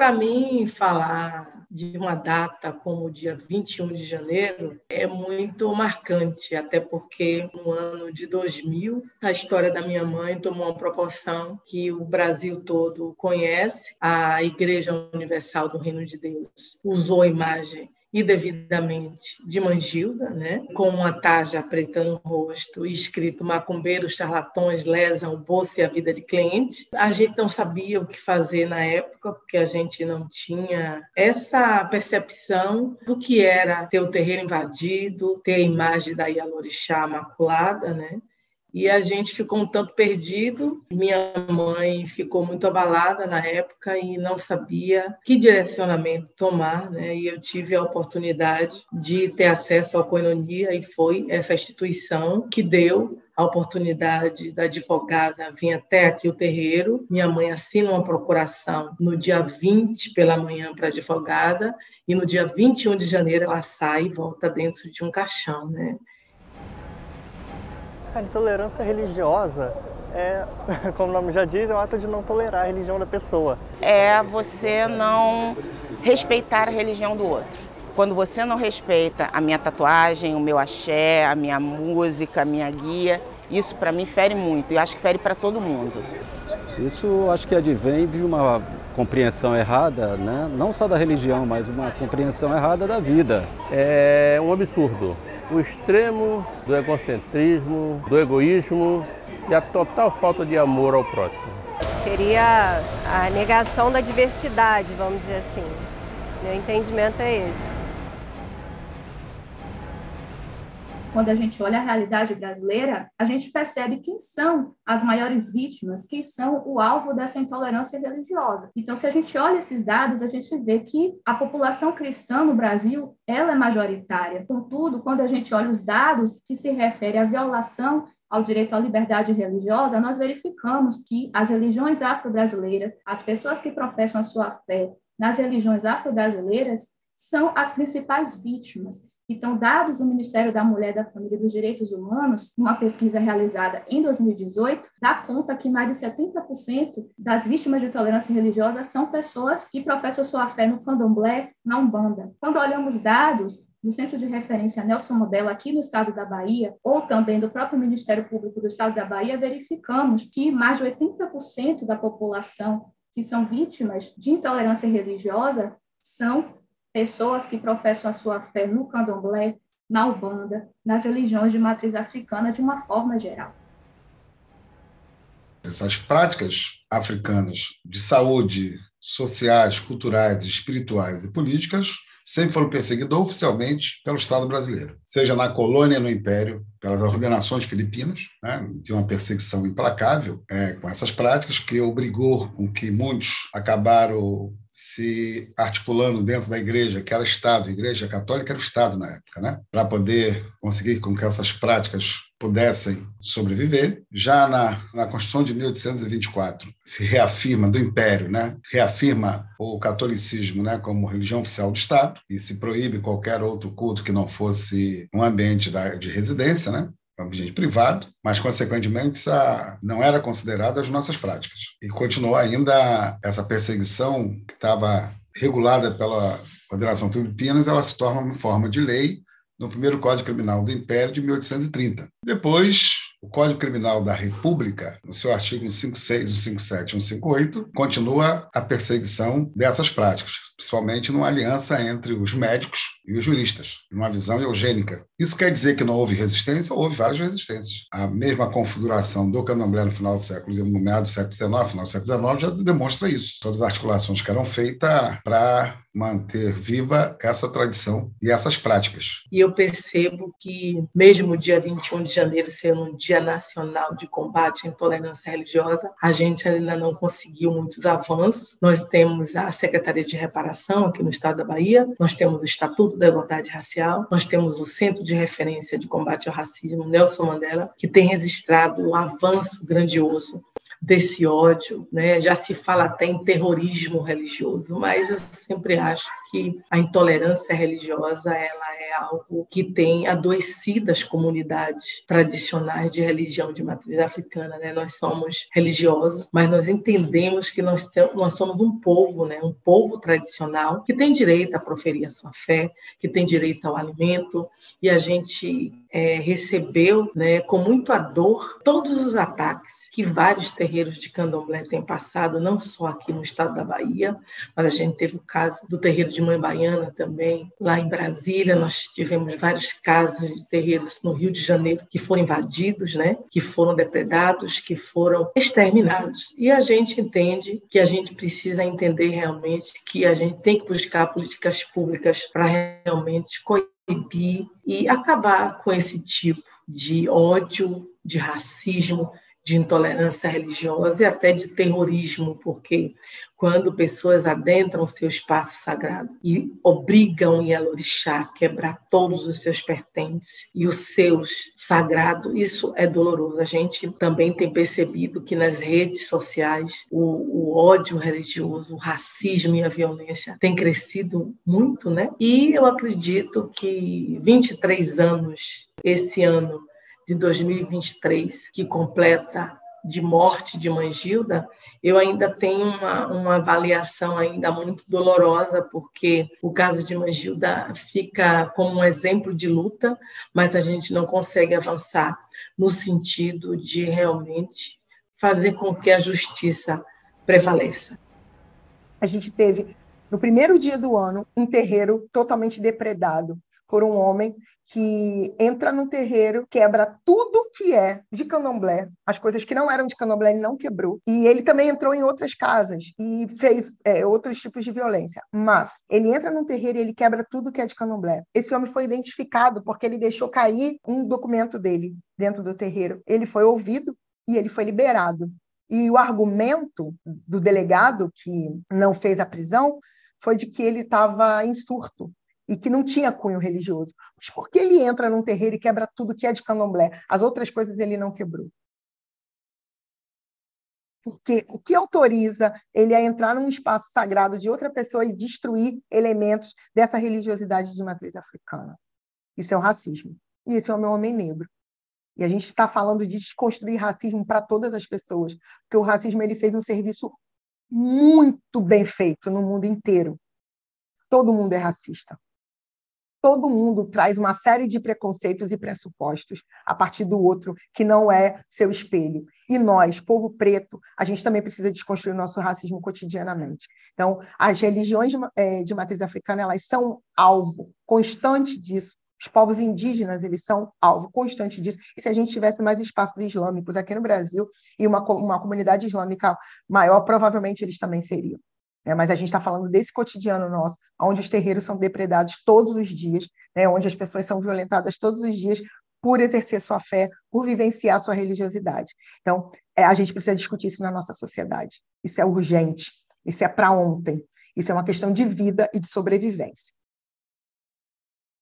para mim, falar de uma data como o dia 21 de janeiro é muito marcante, até porque no ano de 2000, a história da minha mãe tomou uma proporção que o Brasil todo conhece. A Igreja Universal do Reino de Deus usou a imagem e devidamente de Mangilda, né? Com uma tarja preta no rosto e escrito "Macumbeiros, charlatões lesam o bolso e a vida de cliente". A gente não sabia o que fazer na época, porque a gente não tinha essa percepção do que era ter o terreiro invadido, ter a imagem da Ialorixá maculada, né? E a gente ficou um tanto perdido. Minha mãe ficou muito abalada na época e não sabia que direcionamento tomar, né? E eu tive a oportunidade de ter acesso à Koinonia e foi essa instituição que deu a oportunidade da advogada vir até aqui o terreiro. Minha mãe assina uma procuração no dia 20 pela manhã para a advogada e no dia 21 de janeiro ela sai e volta dentro de um caixão, né? A intolerância religiosa é, como o nome já diz, é um ato de não tolerar a religião da pessoa. É você não respeitar a religião do outro. Quando você não respeita a minha tatuagem, o meu axé, a minha música, a minha guia, isso para mim fere muito e acho que fere para todo mundo. Isso acho que advém de uma compreensão errada, né? Não só da religião, mas uma compreensão errada da vida. É um absurdo. O extremo do egocentrismo, do egoísmo e a total falta de amor ao próximo. Seria a negação da diversidade, vamos dizer assim. Meu entendimento é esse. Quando a gente olha a realidade brasileira, a gente percebe quem são as maiores vítimas, quem são o alvo dessa intolerância religiosa. Então, se a gente olha esses dados, a gente vê que a população cristã no Brasil, ela é majoritária. Contudo, quando a gente olha os dados que se referem à violação ao direito à liberdade religiosa, nós verificamos que as religiões afro-brasileiras, as pessoas que professam a sua fé nas religiões afro-brasileiras, são as principais vítimas. Então, dados do Ministério da Mulher, da Família e dos Direitos Humanos, uma pesquisa realizada em 2018, dá conta que mais de 70% das vítimas de intolerância religiosa são pessoas que professam sua fé no candomblé, na Umbanda. Quando olhamos dados do Centro de Referência Nelson Mandela aqui no estado da Bahia, ou também do próprio Ministério Público do estado da Bahia, verificamos que mais de 80% da população que são vítimas de intolerância religiosa são pessoas que professam a sua fé no candomblé, na Umbanda, nas religiões de matriz africana de uma forma geral. Essas práticas africanas de saúde, sociais, culturais, espirituais e políticas sempre foram perseguidas oficialmente pelo Estado brasileiro, seja na colônia, no Império, pelas ordenações filipinas, né, de uma perseguição implacável com essas práticas que obrigou com que muitos acabaram se articulando dentro da igreja, que era Estado, a Igreja Católica era o Estado na época, né, para poder conseguir com que essas práticas pudessem sobreviver. Já na Constituição de 1824, se reafirma do Império, né, reafirma o catolicismo, né, como religião oficial do Estado e se proíbe qualquer outro culto que não fosse um ambiente de residência, né, um ambiente privado, mas, consequentemente, não era considerada as nossas práticas. E continuou ainda essa perseguição que estava regulada pela Federação Filipinas, ela se torna uma forma de lei no primeiro Código Criminal do Império de 1830. Depois, o Código Criminal da República, no seu artigo 156, 157 e 158, continua a perseguição dessas práticas, principalmente numa aliança entre os médicos e os juristas, numa visão eugênica. Isso quer dizer que não houve resistência? Houve várias resistências. A mesma configuração do candomblé no final do século, no meado do século XIX, final do século XIX, já demonstra isso. Todas as articulações que eram feitas para manter viva essa tradição e essas práticas. E eu percebo que, mesmo o dia 21 de janeiro sendo um dia nacional de combate à intolerância religiosa, a gente ainda não conseguiu muitos avanços. Nós temos a Secretaria de Reparação aqui no estado da Bahia, nós temos o Estatuto da Igualdade Racial, nós temos o Centro de Referência de Combate ao Racismo, Nelson Mandela, que tem registrado um avanço grandioso desse ódio, né? Já se fala até em terrorismo religioso, mas eu sempre acho que a intolerância religiosa ela é algo que tem adoecido as comunidades tradicionais de religião de matriz africana, né? Nós somos religiosos, mas nós entendemos que nós somos um povo, né? Um povo tradicional que tem direito a proferir a sua fé, que tem direito ao alimento, e a gente recebeu, né, com muita dor todos os ataques que vários terreiros de candomblé têm passado, não só aqui no estado da Bahia, mas a gente teve o caso do terreiro de Mãe Baiana também, lá em Brasília. Nós tivemos vários casos de terreiros no Rio de Janeiro que foram invadidos, né, que foram depredados, que foram exterminados. E a gente entende que a gente precisa entender realmente que a gente tem que buscar políticas públicas para realmente coibir e acabar com esse tipo de ódio, de racismo, de intolerância religiosa e até de terrorismo, porque quando pessoas adentram o seu espaço sagrado e obrigam o Yalorixá a quebrar todos os seus pertences e os seus sagrados, isso é doloroso. A gente também tem percebido que nas redes sociais o ódio religioso, o racismo e a violência tem crescido muito, né? E eu acredito que 23 anos, esse ano de 2023, que completa de morte de Mãe Gilda, eu ainda tenho uma avaliação ainda muito dolorosa, porque o caso de Mãe Gilda fica como um exemplo de luta, mas a gente não consegue avançar no sentido de realmente fazer com que a justiça prevaleça. A gente teve, no primeiro dia do ano, um terreiro totalmente depredado por um homem que entra no terreiro, quebra tudo que é de candomblé, as coisas que não eram de candomblé ele não quebrou, e ele também entrou em outras casas e fez outros tipos de violência, mas ele entra no terreiro e ele quebra tudo que é de candomblé. Esse homem foi identificado porque ele deixou cair um documento dele dentro do terreiro, ele foi ouvido e ele foi liberado. E o argumento do delegado que não fez a prisão foi de que ele estava em surto e que não tinha cunho religioso. Mas por que ele entra num terreiro e quebra tudo que é de candomblé? As outras coisas ele não quebrou. Porque o que autoriza ele a entrar num espaço sagrado de outra pessoa e destruir elementos dessa religiosidade de matriz africana? Isso é o racismo. E esse é o meu homem negro. E a gente está falando de desconstruir racismo para todas as pessoas, porque o racismo ele fez um serviço muito bem feito no mundo inteiro. Todo mundo é racista. Todo mundo traz uma série de preconceitos e pressupostos a partir do outro que não é seu espelho. E nós, povo preto, a gente também precisa desconstruir o nosso racismo cotidianamente. Então, as religiões de matriz africana, elas são alvo constante disso. Os povos indígenas, eles são alvo constante disso. E se a gente tivesse mais espaços islâmicos aqui no Brasil e uma comunidade islâmica maior, provavelmente eles também seriam. Mas a gente está falando desse cotidiano nosso, onde os terreiros são depredados todos os dias, onde as pessoas são violentadas todos os dias por exercer sua fé, por vivenciar sua religiosidade. Então, a gente precisa discutir isso na nossa sociedade. Isso é urgente, isso é para ontem, isso é uma questão de vida e de sobrevivência.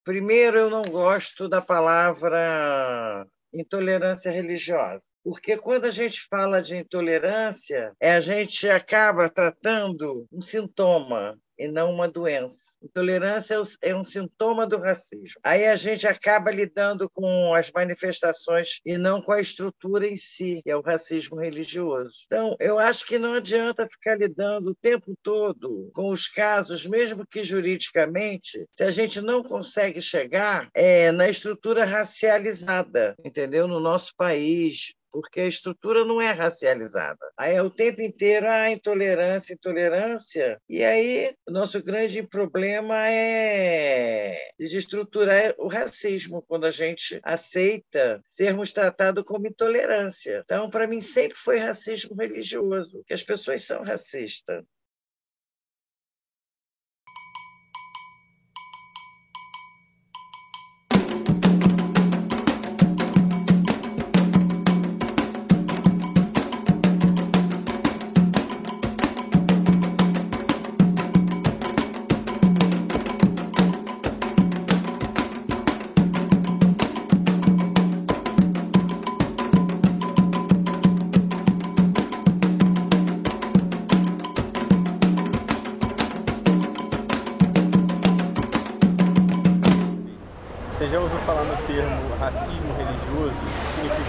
Primeiro, eu não gosto da palavra intolerância religiosa, porque quando a gente fala de intolerância, a gente acaba tratando um sintoma e não uma doença. Intolerância é um sintoma do racismo. Aí a gente acaba lidando com as manifestações e não com a estrutura em si, que é o racismo religioso. Então, eu acho que não adianta ficar lidando o tempo todo com os casos, mesmo que juridicamente, se a gente não consegue chegar na estrutura racializada, entendeu? No nosso país, porque a estrutura não é racializada. Aí é o tempo inteiro intolerância, e aí o nosso grande problema é desestruturar o racismo, quando a gente aceita sermos tratados como intolerância. Então, para mim, sempre foi racismo religioso, que as pessoas são racistas.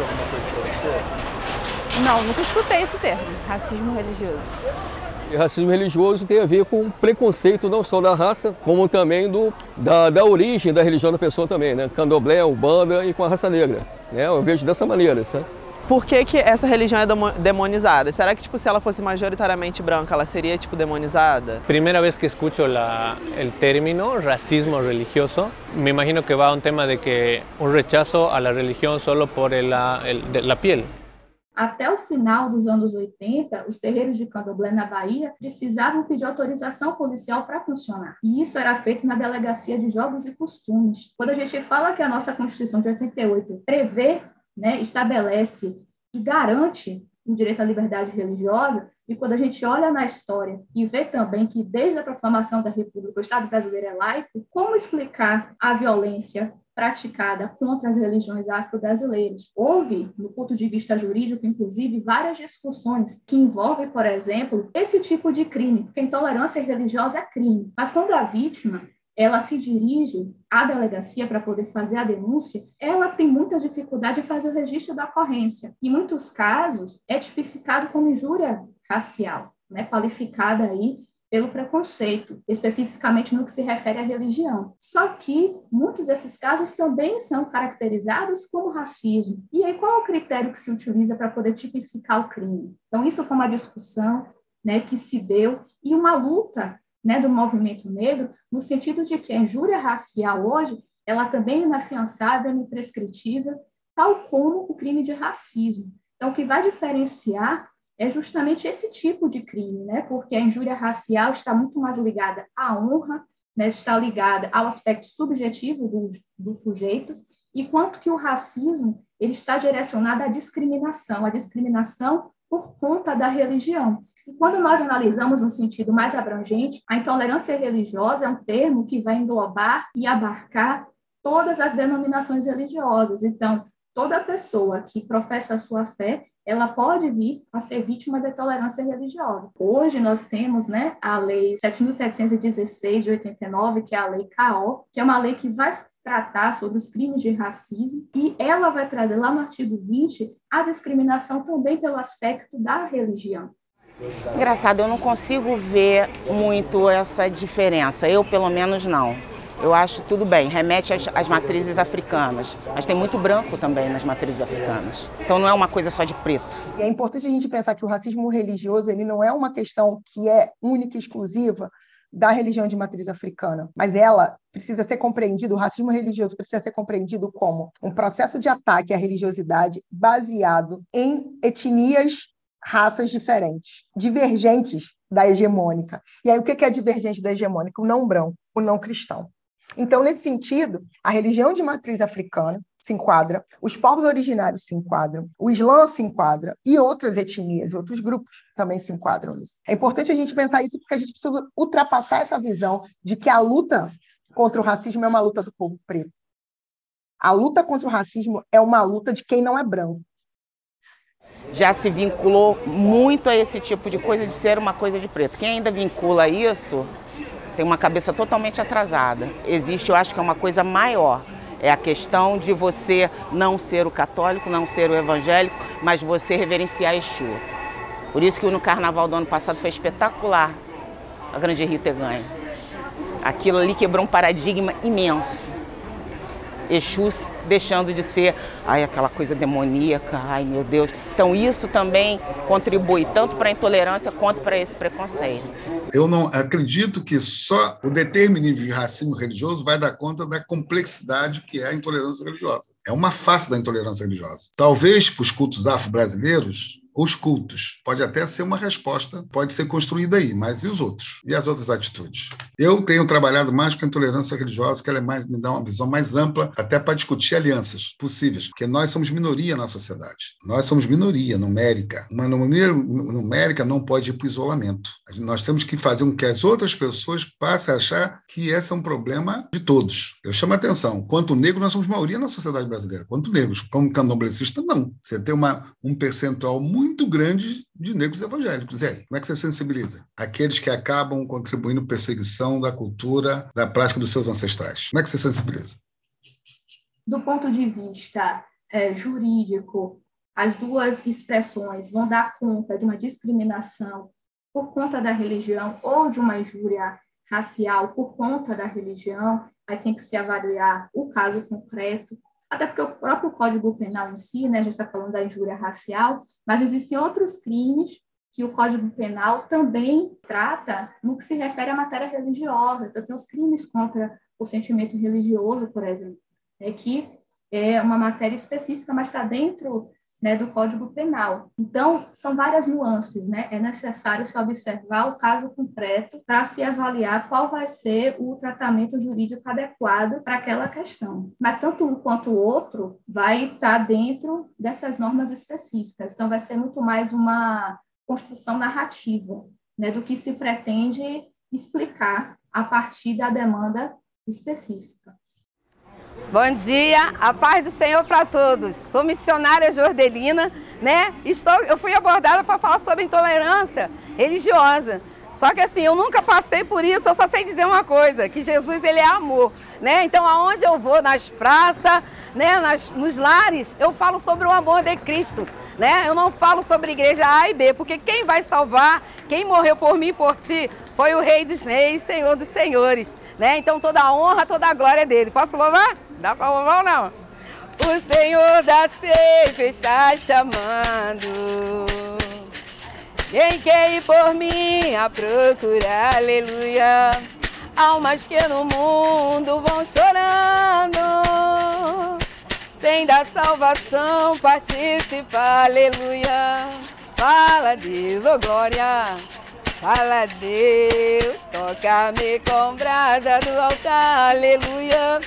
significa alguma coisa para você? Não, nunca escutei esse termo, racismo religioso. E racismo religioso tem a ver com preconceito não só da raça, como também da origem da religião da pessoa também, né? Candomblé, Umbanda e com a raça negra, né? Eu vejo dessa maneira, sabe? Por que essa religião é demonizada? Será que, tipo, se ela fosse majoritariamente branca, ela seria, tipo, demonizada? Primera vez que escucho el término racismo religioso, me imagino que va a un tema de que un rechazo a la religión solo por la piel. Até o final dos anos 80, os terreiros de candomblé na Bahia precisavam pedir autorização policial para funcionar. E isso era feito na Delegacia de Jogos e Costumes. Quando a gente fala que a nossa Constituição de 88 prevê, né, estabelece e garante o direito à liberdade religiosa, e quando a gente olha na história e vê também que desde a proclamação da República o Estado brasileiro é laico, como explicar a violência praticada contra as religiões afro-brasileiras? Houve, no ponto de vista jurídico, inclusive, várias discussões que envolvem, por exemplo, esse tipo de crime, porque intolerância religiosa é crime. Mas quando a vítima ela se dirige à delegacia para poder fazer a denúncia, ela tem muita dificuldade em fazer o registro da ocorrência. Em muitos casos, é tipificado como injúria racial, né, qualificada aí pelo preconceito, especificamente no que se refere à religião. Só que muitos desses casos também são caracterizados como racismo. E aí, qual é o critério que se utiliza para poder tipificar o crime? Então, isso foi uma discussão, né, que se deu e uma luta, né, do movimento negro, no sentido de que a injúria racial hoje, ela também é inafiançável, é imprescritível, tal como o crime de racismo. Então, o que vai diferenciar é justamente esse tipo de crime, né, porque a injúria racial está muito mais ligada à honra, né, está ligada ao aspecto subjetivo do sujeito, enquanto que o racismo ele está direcionado à discriminação por conta da religião. E quando nós analisamos no sentido mais abrangente, a intolerância religiosa é um termo que vai englobar e abarcar todas as denominações religiosas. Então, toda pessoa que professa a sua fé, ela pode vir a ser vítima da intolerância religiosa. Hoje nós temos, né, a Lei 7.716 de 89, que é a Lei CAO, que é uma lei que vai tratar sobre os crimes de racismo, e ela vai trazer lá no artigo 20 a discriminação também pelo aspecto da religião. Engraçado, eu não consigo ver muito essa diferença, eu pelo menos não. Eu acho tudo bem, remete às matrizes africanas, mas tem muito branco também nas matrizes africanas. Então não é uma coisa só de preto. E é importante a gente pensar que o racismo religioso ele não é uma questão que é única e exclusiva da religião de matriz africana, mas ela precisa ser compreendida, o racismo religioso precisa ser compreendido como um processo de ataque à religiosidade baseado em etnias, raças diferentes, divergentes da hegemônica. E aí, o que é divergente da hegemônica? O não branco, o não cristão. Então, nesse sentido, a religião de matriz africana se enquadra, os povos originários se enquadram, o Islã se enquadra e outras etnias, outros grupos também se enquadram nisso. É importante a gente pensar isso porque a gente precisa ultrapassar essa visão de que a luta contra o racismo é uma luta do povo preto. A luta contra o racismo é uma luta de quem não é branco. Já se vinculou muito a esse tipo de coisa de ser uma coisa de preto. Quem ainda vincula isso tem uma cabeça totalmente atrasada. Existe, eu acho que é uma coisa maior. É a questão de você não ser o católico, não ser o evangélico, mas você reverenciar Exu. Por isso que no carnaval do ano passado foi espetacular a Grande Rio ter ganho. Aquilo ali quebrou um paradigma imenso. Exu deixando de ser aquela coisa demoníaca, ai meu Deus. Então isso também contribui tanto para a intolerância quanto para esse preconceito. Eu não acredito que só o determinismo de racismo religioso vai dar conta da complexidade que é a intolerância religiosa. É uma face da intolerância religiosa. Talvez para os cultos afro-brasileiros, os cultos. Pode até ser uma resposta, pode ser construída aí, mas e os outros? E as outras atitudes? Eu tenho trabalhado mais com a intolerância religiosa, que ela me dá uma visão mais ampla, até para discutir alianças possíveis, porque nós somos minoria na sociedade. Nós somos minoria numérica. Uma minoria numérica não pode ir para o isolamento. Nós temos que fazer com que as outras pessoas passem a achar que esse é um problema de todos. Eu chamo a atenção, quanto negro nós somos maioria na sociedade brasileira, quanto negros, como candomblessista, não. Você tem um percentual muito grande de negros evangélicos. E aí, como é que você sensibiliza? Aqueles que acabam contribuindo para a perseguição da cultura, da prática dos seus ancestrais. Como é que você sensibiliza? Do ponto de vista jurídico, as duas expressões vão dar conta de uma discriminação por conta da religião ou de uma injúria racial por conta da religião, aí tem que se avaliar o caso concreto, até porque o próprio Código Penal em si, né, a gente está falando da injúria racial, mas existem outros crimes que o Código Penal também trata no que se refere à matéria religiosa. Então, tem os crimes contra o sentimento religioso, por exemplo, que é uma matéria específica, mas está dentro, né, do Código Penal. Então, são várias nuances, né? É necessário se observar o caso concreto para se avaliar qual vai ser o tratamento jurídico adequado para aquela questão. Mas tanto um quanto o outro vai estar dentro dessas normas específicas. Então, vai ser muito mais uma construção narrativa, né, do que se pretende explicar a partir da demanda específica. Bom dia, a paz do Senhor para todos. Sou missionária jordelina, né? Eu fui abordada para falar sobre intolerância religiosa. Só que assim, eu nunca passei por isso, eu só sei dizer uma coisa, que Jesus, ele é amor, né? Então, aonde eu vou, nas praças, né, nos lares, eu falo sobre o amor de Cristo, né? Eu não falo sobre igreja A e B, porque quem vai salvar, quem morreu por mim e por ti, foi o Rei dos Reis, Senhor dos Senhores, né? Então, toda a honra, toda a glória é dele. Posso louvar? Dá para louvar ou não? O Senhor da ceifa está chamando. Quem quer ir por mim a procurar, aleluia. Almas que no mundo vão chorando, sem da salvação participar, aleluia. Fala Deus, oh glória, fala Deus, toca-me com brasa do altar, aleluia.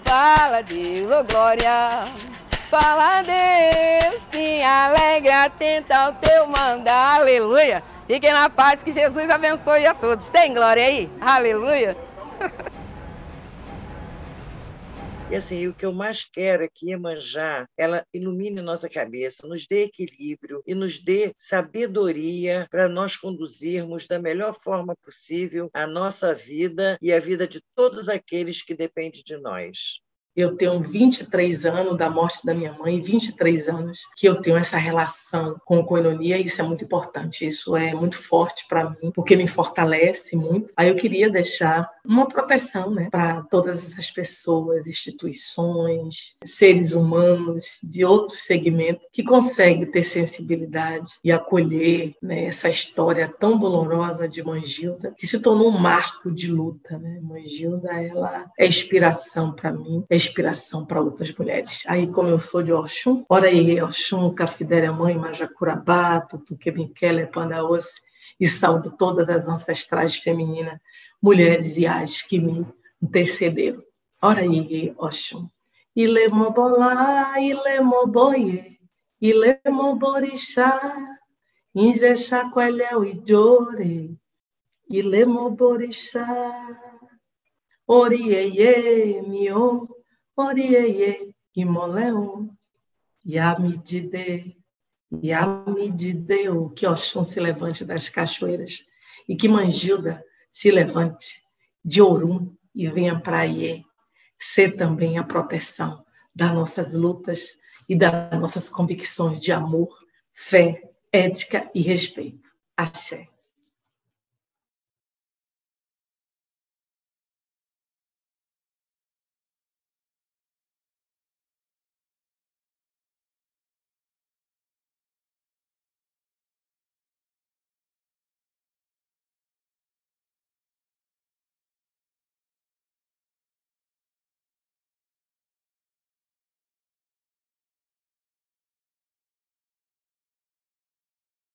Fala Deus, oh glória, fala Deus, se alegra, atenta ao teu mandar, aleluia. Fiquem na paz, que Jesus abençoe a todos. Tem glória aí? Aleluia. E assim, o que eu mais quero é que Iemanjá, ela ilumine nossa cabeça, nos dê equilíbrio e nos dê sabedoria para nós conduzirmos da melhor forma possível a nossa vida e a vida de todos aqueles que dependem de nós. Eu tenho 23 anos da morte da minha mãe, 23 anos que eu tenho essa relação com Koinonia, e isso é muito importante, isso é muito forte para mim, porque me fortalece muito. Aí eu queria deixar uma proteção, né, para todas essas pessoas, instituições, seres humanos de outros segmentos que conseguem ter sensibilidade e acolher, né, essa história tão dolorosa de Mãe Gilda, que se tornou um marco de luta, né? Mãe Gilda, ela é inspiração para mim, é inspiração para outras mulheres. Aí, como eu sou de Oxum, ora aí, Oxum, Cafidéria Mãe, Majacurabá, Tutuquebinquela, Pandaoce, e saúdo todas as ancestrais femininas, mulheres e as que me intercederam. Ora aí, Oxum. Ilemobolá, Ilemoboye, Ilemoborixá, Injexá, Coelhel e Jore, Ilemoborixá, Orieye, Mio, Orieye, Imoleon, Yamidide, Yamidideu, que Oxum se levante das cachoeiras e que Mãe Gilda se levante de Orum e venha para Iê ser também a proteção das nossas lutas e das nossas convicções de amor, fé, ética e respeito. Axé.